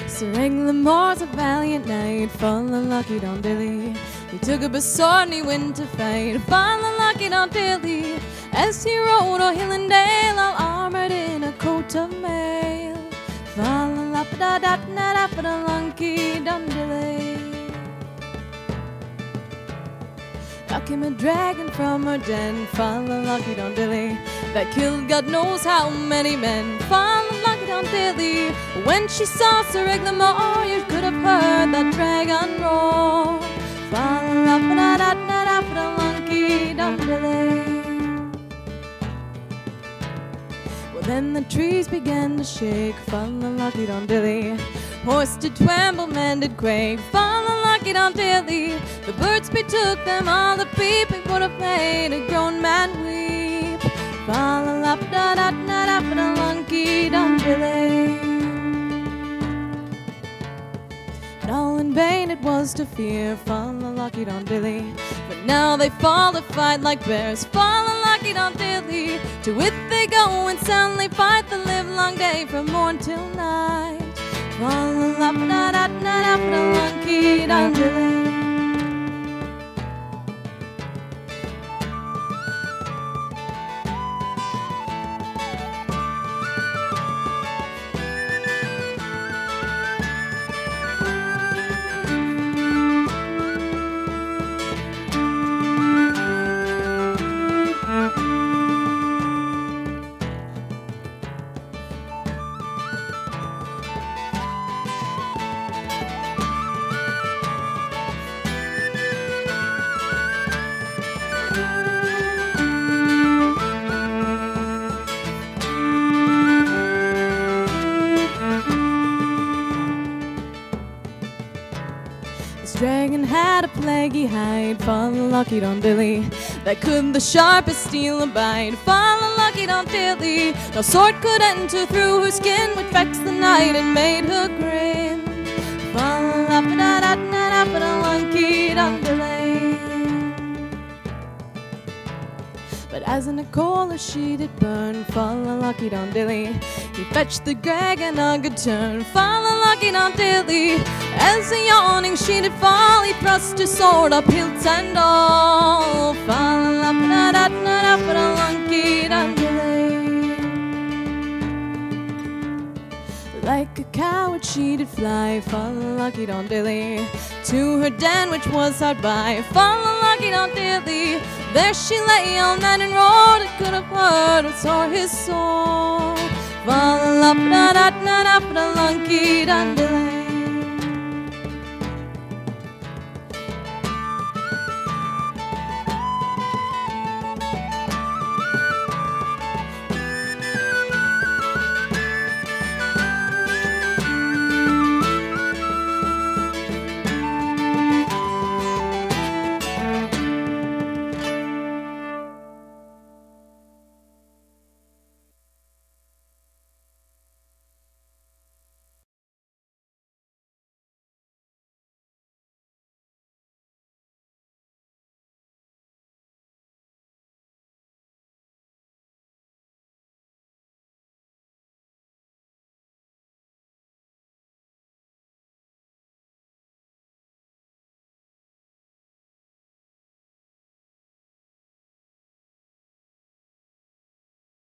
Sir Eglamore's a valiant knight, full of lucky Don Dilly. He took up a sword and he went to fight, full of lucky Don Dilly. As he rode o'er hill and dale, all armored in a coat of mail, full of lucky Don Dilly. Out came a dragon from her den, full of lucky Don Dilly, that killed God knows how many men, full of lucky Don Dilly. When she saw Sir Eglamore, you could have heard that dragon roar, full of lucky Don Dilly. Well, then the trees began to shake, full of lucky Don Dilly. Horse did tremble, man did quake, full of lucky Don Dilly. The birds betook them, all the people would have made a grown man weep, full of lucky Don Dilly. And all in vain it was to fear, full of lucky Don Dilly. But now they fall to fight like bears, full of lucky Don Dilly. To wit they go and soundly fight the livelong day from morn till night, full of lucky Don Dilly. This dragon had a plaguey hide, full of lucky Don Dilly, that could the sharpest steel abide, full of lucky Don Dilly. No sword could enter through her skin, which vexed the night and made her grin, full of lucky Don Dilly. But as in a coal she did burn, full of lucky Don Dilly. He fetched the dragon a good turn, full of lucky Don Dilly. As a yawning she did fall, he thrust his sword up hilt and all, full of lucky Don Dilly. Like a coward she did fly, full of lucky Don Dilly, to her den which was hard by, full of lucky Don Dilly. There she lay all night and roared, it could have heard or saw his sword, full of lucky Don Dilly.